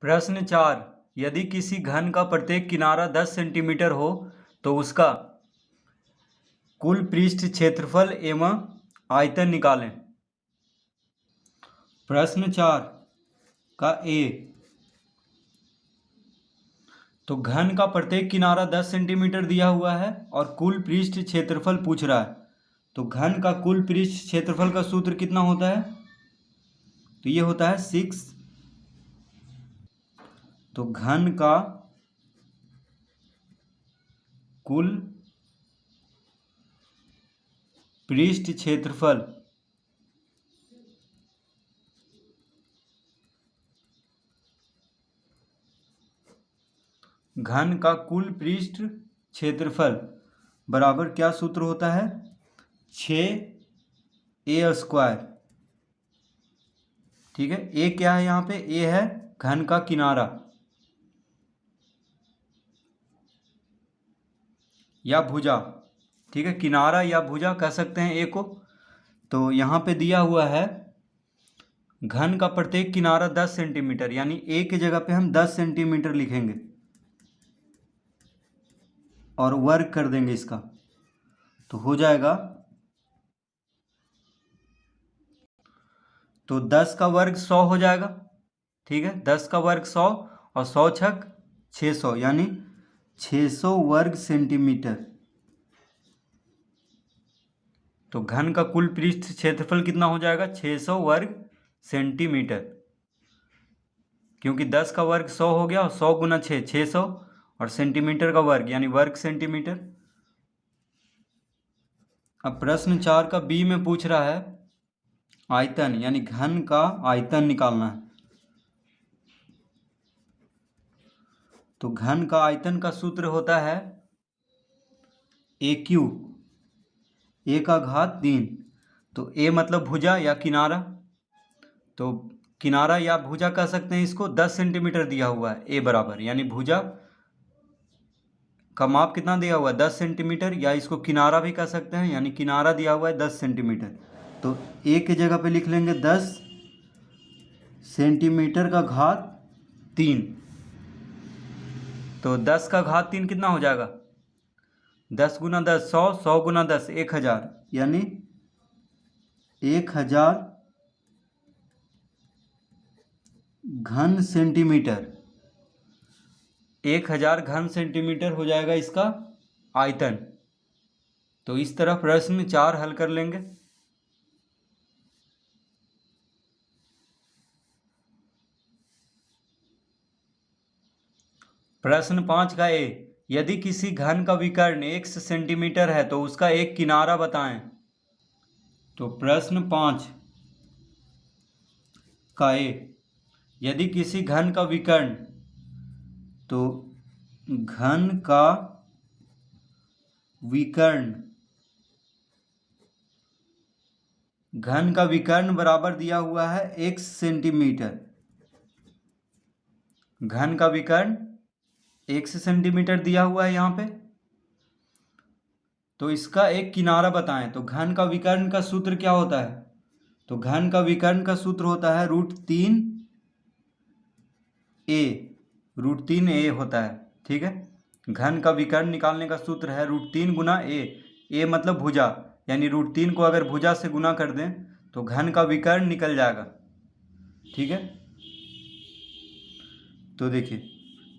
प्रश्न 4। यदि किसी घन का प्रत्येक किनारा 10 सेंटीमीटर हो तो उसका कुल पृष्ठ क्षेत्रफल एवं आयतन निकालें। प्रश्न 4 का ए, तो घन का प्रत्येक किनारा 10 सेंटीमीटर दिया हुआ है और कुल पृष्ठ क्षेत्रफल पूछ रहा है। तो घन का कुल पृष्ठ क्षेत्रफल का सूत्र कितना होता है? तो ये होता है 6। तो घन का कुल पृष्ठ क्षेत्रफल घन का कुल पृष्ठ क्षेत्रफल बराबर क्या सूत्र होता है? 6a²। ठीक है, ए क्या है यहाँ पे? ए है घन का किनारा या भुजा। ठीक है, किनारा या भुजा कह सकते हैं ए को। तो यहाँ पे दिया हुआ है घन का प्रत्येक किनारा 10 सेंटीमीटर, यानी ए की जगह पे हम 10 सेंटीमीटर लिखेंगे और वर्ग कर देंगे इसका, तो हो जाएगा। तो 10 का वर्ग 100 हो जाएगा। ठीक है, 10 का वर्ग 100 और 100 छक 600, यानी 600 वर्ग सेंटीमीटर। तो घन का कुल पृष्ठ क्षेत्रफल कितना हो जाएगा? 600 वर्ग सेंटीमीटर, क्योंकि 10 का वर्ग 100 हो गया और 100 गुना 6 600 और सेंटीमीटर का वर्ग यानी वर्ग सेंटीमीटर। अब प्रश्न 4 का बी में पूछ रहा है आयतन, यानी घन का आयतन निकालना है। तो घन का आयतन का सूत्र होता है AQ, ए का घात 3। तो ए मतलब भुजा या किनारा, तो किनारा या भुजा कह सकते हैं इसको। 10 सेंटीमीटर दिया हुआ है ए बराबर, यानी भुजा का माप कितना दिया हुआ है? 10 सेंटीमीटर, या इसको किनारा भी कह सकते हैं, यानी किनारा दिया हुआ है 10 सेंटीमीटर। तो ए की जगह पे लिख लेंगे 10 सेंटीमीटर का घात 3। तो 10 का घात 3 कितना हो जाएगा? 10 गुना 10 100, 100 गुना 10 1000, यानी 1000 घन सेंटीमीटर। 1000 घन सेंटीमीटर हो जाएगा इसका आयतन। तो इस तरह प्रश्न 4 हल कर लेंगे। प्रश्न 5 का ए, यदि किसी घन का विकर्ण 1 सेंटीमीटर है तो उसका एक किनारा बताएं। तो प्रश्न 5 का ए, यदि किसी घन का विकर्ण, तो घन का विकर्ण, घन का विकर्ण बराबर दिया हुआ है 1 सेंटीमीटर। घन का विकर्ण 1 सेंटीमीटर दिया हुआ है यहाँ पे। तो इसका एक किनारा बताएं। तो घन का विकर्ण का सूत्र क्या होता है? तो घन का विकर्ण का सूत्र होता है √3a। √3a होता है। ठीक है, घन का विकर्ण निकालने का सूत्र है √3 गुना a। a मतलब भुजा, यानी √3 को अगर भुजा से गुना कर दें तो घन का विकर्ण निकल जाएगा। ठीक है, तो देखिए,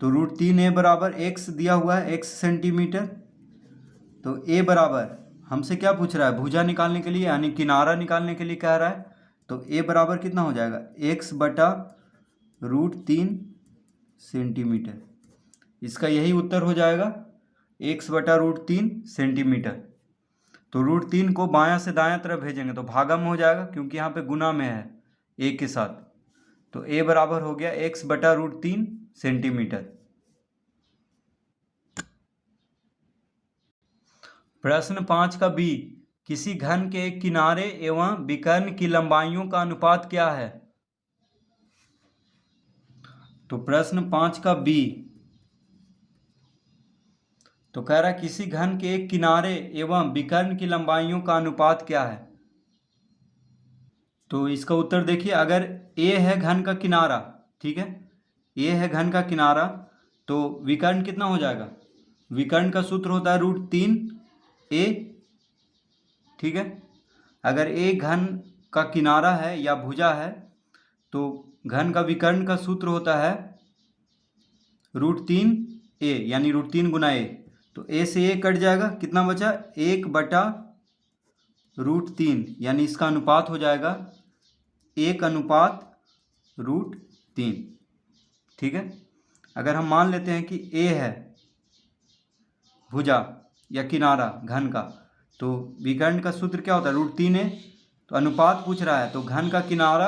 तो √3a बराबर x दिया हुआ है 1 सेंटीमीटर। तो a बराबर हमसे क्या पूछ रहा है? भुजा निकालने के लिए, यानी किनारा निकालने के लिए कह रहा है। तो a बराबर कितना हो जाएगा? x बटा √3 सेंटीमीटर। इसका यही उत्तर हो जाएगा, x बटा √3 सेंटीमीटर। तो √3 को बायां से दायां तरफ भेजेंगे तो भागम हो जाएगा, क्योंकि यहाँ पे गुना में है a के साथ। तो a बराबर हो गया x बटा √3 सेंटीमीटर। प्रश्न 5 का बी, किसी घन के एक किनारे एवं विकर्ण की लंबाइयों का अनुपात क्या है? तो प्रश्न 5 का बी, तो कह रहा है किसी घन के एक किनारे एवं विकर्ण की लंबाइयों का अनुपात क्या है? तो इसका उत्तर देखिए, अगर a है घन का किनारा, ठीक है, ए है घन का किनारा, तो विकर्ण कितना हो जाएगा? विकर्ण का सूत्र होता है √3a, ठीक है। अगर ए घन का किनारा है या भुजा है तो घन का विकर्ण का सूत्र होता है √3a, यानी √3 गुना ए। तो ए से ए कट जाएगा, कितना बचा? 1/√3, यानी इसका अनुपात हो जाएगा 1/√3, ठीक है। अगर हम मान लेते हैं कि ए है भुजा या किनारा घन का, तो विकर्ण का सूत्र क्या होता है? √3a। तो अनुपात पूछ रहा है, तो घन का किनारा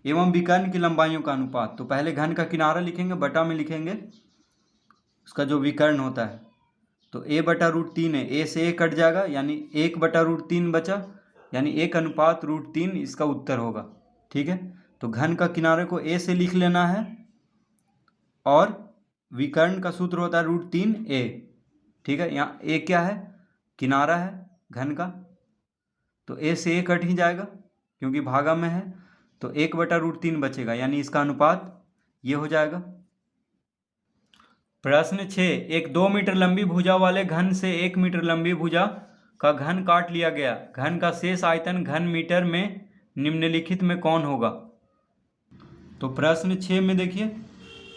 एवं विकर्ण की लंबाइयों का अनुपात। तो पहले घन का किनारा लिखेंगे, बटा में लिखेंगे उसका जो विकर्ण होता है। तो a/√3 है, a से a कट जाएगा, यानी 1/√3 बचा, यानी 1/√3 इसका उत्तर होगा, ठीक है। तो घन का किनारे को a से लिख लेना है और विकर्ण का सूत्र होता है √3a, ठीक है। यहाँ a क्या है? किनारा है घन का, तो a से a कट ही जाएगा क्योंकि भागा में है, तो 1/√3 बचेगा, यानी इसका अनुपात ये हो जाएगा। प्रश्न 6, एक 2 मीटर लंबी भुजा वाले घन से 1 मीटर लंबी भुजा का घन काट लिया गया। घन का शेष आयतन घन मीटर में निम्नलिखित में कौन होगा? तो प्रश्न 6 में देखिए,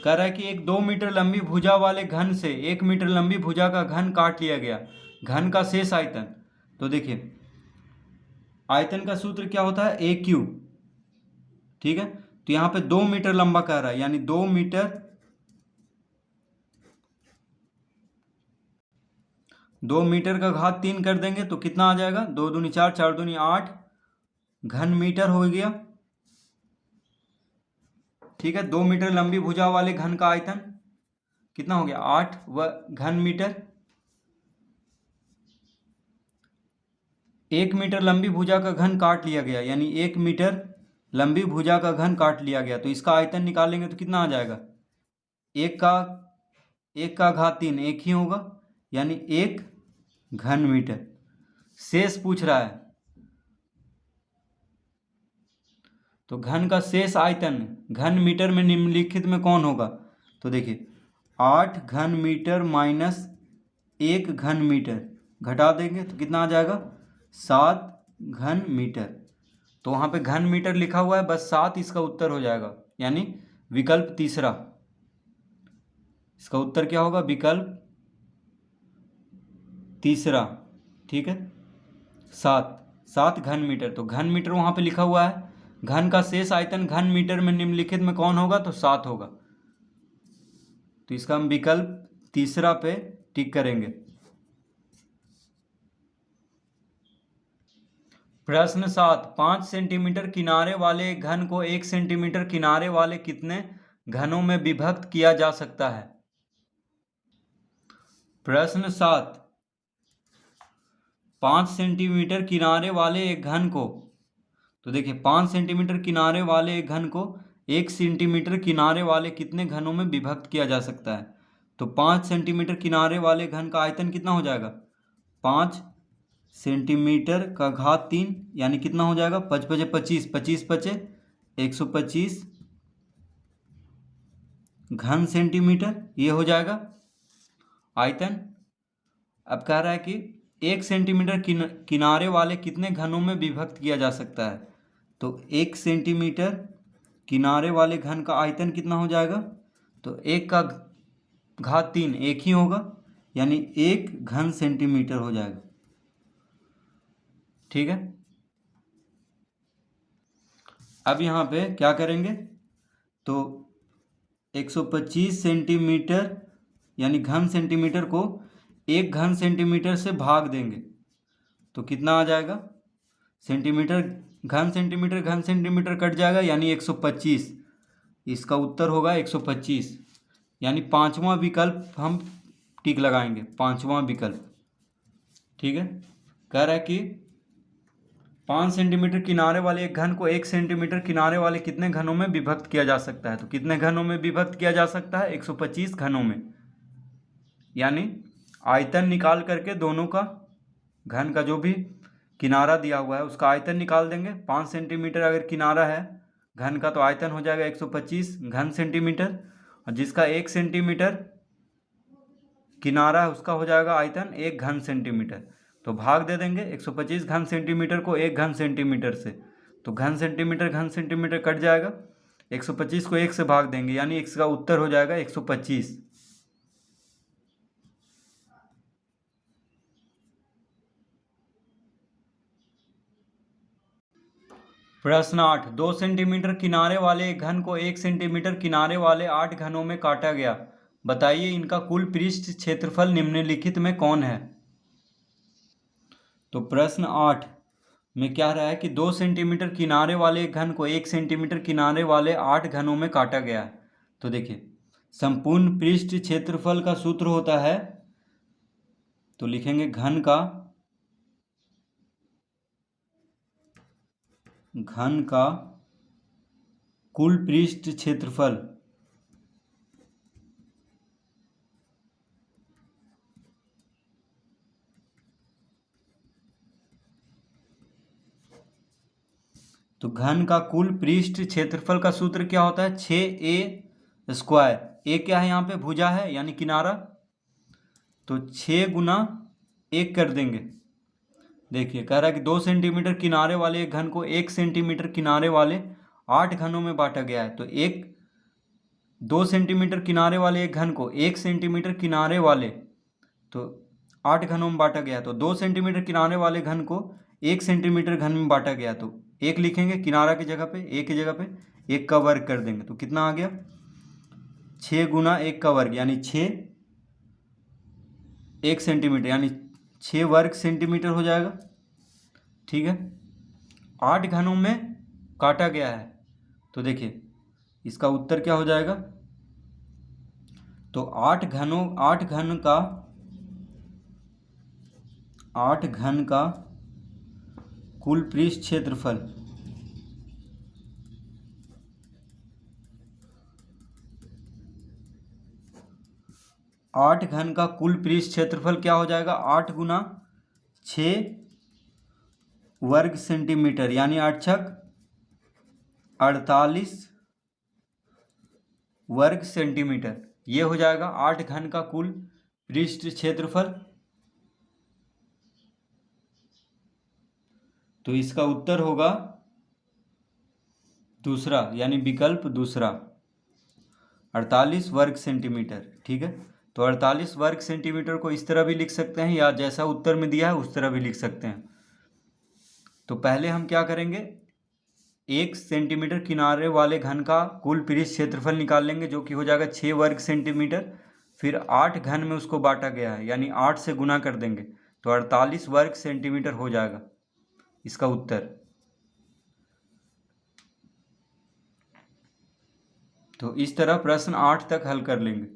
कह रहा है कि एक 2 मीटर लंबी भुजा वाले घन से 1 मीटर लंबी भुजा का घन काट लिया गया। घन का शेष आयतन, तो देखिए आयतन का सूत्र क्या होता है? AQ, ठीक है। तो यहाँ पे 2 मीटर लंबा कह रहा है, यानी 2 मीटर का घात 3 कर देंगे तो कितना आ जाएगा? 2 दूनी 4, 4 दूनी 8 घन मीटर हो गया, ठीक है। 2 मीटर लंबी भुजा वाले घन का आयतन कितना हो गया? 8 घन मीटर। 1 मीटर लंबी भुजा का घन काट लिया गया, यानी 1 मीटर लंबी भुजा का घन काट लिया गया, तो इसका आयतन निकालेंगे तो कितना आ जाएगा? 1 का घात 3 1 ही होगा, यानी 1 घन मीटर। शेष पूछ रहा है, तो घन का शेष आयतन घन मीटर में निम्नलिखित में कौन होगा? तो देखिए 8 घन मीटर माइनस 1 घन मीटर घटा देंगे तो कितना आ जाएगा? 7 घन मीटर। तो वहाँ पे घन मीटर लिखा हुआ है, बस 7 इसका उत्तर हो जाएगा, यानी विकल्प तीसरा। इसका उत्तर क्या होगा? विकल्प तीसरा, ठीक है। 7 घन मीटर, तो घन मीटर वहाँ पे लिखा हुआ है। घन का शेष आयतन घन मीटर में निम्नलिखित में कौन होगा? तो 7 होगा, तो इसका हम विकल्प तीसरा पे टिक करेंगे। प्रश्न 7, 5 सेंटीमीटर किनारे वाले घन को 1 सेंटीमीटर किनारे वाले कितने घनों में विभक्त किया जा सकता है? प्रश्न 7, 5 सेंटीमीटर किनारे वाले एक घन को, तो देखिए 5 सेंटीमीटर किनारे वाले एक घन को 1 सेंटीमीटर किनारे वाले कितने घनों में विभक्त किया जा सकता है? तो 5 सेंटीमीटर किनारे वाले घन का आयतन कितना हो जाएगा? 5 सेंटीमीटर का घात 3, यानी कितना हो जाएगा? 5 × 25, 25 × 125 घन सेंटीमीटर, ये हो जाएगा आयतन। अब कह रहा है कि 1 सेंटीमीटर किनारे वाले कितने घनों में विभक्त किया जा सकता है? तो 1 सेंटीमीटर किनारे वाले घन का आयतन कितना हो जाएगा? तो 1 का घात 3 1 ही होगा, यानी 1 घन सेंटीमीटर हो जाएगा, ठीक है। अब यहाँ पे क्या करेंगे? तो 125 सेंटीमीटर यानी घन सेंटीमीटर को 1 घन सेंटीमीटर से भाग देंगे तो कितना आ जाएगा? सेंटीमीटर घन सेंटीमीटर कट जाएगा, यानी 125। इसका उत्तर होगा 125, यानी 5वां विकल्प हम टिक लगाएंगे, 5वां विकल्प, ठीक है। कह रहा है कि 5 सेंटीमीटर किनारे वाले एक घन को 1 सेंटीमीटर किनारे वाले कितने घनों में विभक्त किया जा सकता है? तो कितने घनों में विभक्त किया जा सकता है? 125 घनों में, यानी आयतन निकाल करके दोनों का घन का जो भी किनारा दिया हुआ है उसका आयतन निकाल देंगे। 5 सेंटीमीटर अगर किनारा है घन का तो आयतन हो जाएगा 125 घन सेंटीमीटर, और जिसका 1 सेंटीमीटर किनारा है उसका हो जाएगा आयतन 1 घन सेंटीमीटर। तो भाग दे देंगे 125 घन सेंटीमीटर को 1 घन सेंटीमीटर से, तो घन सेंटीमीटर कट जाएगा। 125 को 1 से भाग देंगे, यानी इसका उत्तर हो जाएगा 125। प्रश्न 8, 2 सेंटीमीटर किनारे वाले एक घन को 1 सेंटीमीटर किनारे वाले 8 घनों में काटा गया। बताइए इनका कुल पृष्ठ क्षेत्रफल निम्नलिखित में कौन है। तो प्रश्न 8 में क्या रहा है कि 2 सेंटीमीटर किनारे वाले एक घन को 1 सेंटीमीटर किनारे वाले 8 घनों में काटा गया है। तो देखिए संपूर्ण पृष्ठ क्षेत्रफल का सूत्र होता है, तो लिखेंगे घन का कुल पृष्ठ क्षेत्रफल तो घन का कुल पृष्ठ क्षेत्रफल का सूत्र क्या होता है, 6a²। ए क्या है यहाँ पे, भुजा है यानी किनारा, तो 6 गुना 1 कर देंगे। देखिए कह रहा है कि 2 सेंटीमीटर किनारे वाले एक घन को 1 सेंटीमीटर किनारे वाले 8 घनों में बांटा गया है। तो 2 सेंटीमीटर किनारे वाले एक घन को 1 सेंटीमीटर किनारे वाले तो 8 घनों में बांटा गया। तो 2 सेंटीमीटर किनारे वाले घन को 1 सेंटीमीटर घन में बांटा गया, तो 1 लिखेंगे किनारा की जगह पे, 1 की जगह पे 1 का वर्ग कर देंगे। तो कितना आ गया, 6 गुना 1 का वर्ग यानी 6, 1 सेंटीमीटर यानी 6 वर्ग सेंटीमीटर हो जाएगा। ठीक है, 8 घनों में काटा गया है, तो देखिए इसका उत्तर क्या हो जाएगा। तो 8 घन का कुल पृष्ठ क्षेत्रफल 8 घन का कुल पृष्ठ क्षेत्रफल क्या हो जाएगा, 8 गुना 6 वर्ग सेंटीमीटर यानी 8 छक 48 वर्ग सेंटीमीटर। ये हो जाएगा 8 घन का कुल पृष्ठ क्षेत्रफल। तो इसका उत्तर होगा दूसरा, यानी विकल्प दूसरा, 48 वर्ग सेंटीमीटर। ठीक है, तो 48 वर्ग सेंटीमीटर को इस तरह भी लिख सकते हैं, या जैसा उत्तर में दिया है उस तरह भी लिख सकते हैं। तो पहले हम क्या करेंगे, 1 सेंटीमीटर किनारे वाले घन का कुल पृष्ठ क्षेत्रफल निकाल लेंगे, जो कि हो जाएगा 6 वर्ग सेंटीमीटर। फिर 8 घन में उसको बांटा गया है, यानी 8 से गुना कर देंगे, तो 48 वर्ग सेंटीमीटर हो जाएगा इसका उत्तर। तो इस तरह प्रश्न 8 तक हल कर लेंगे।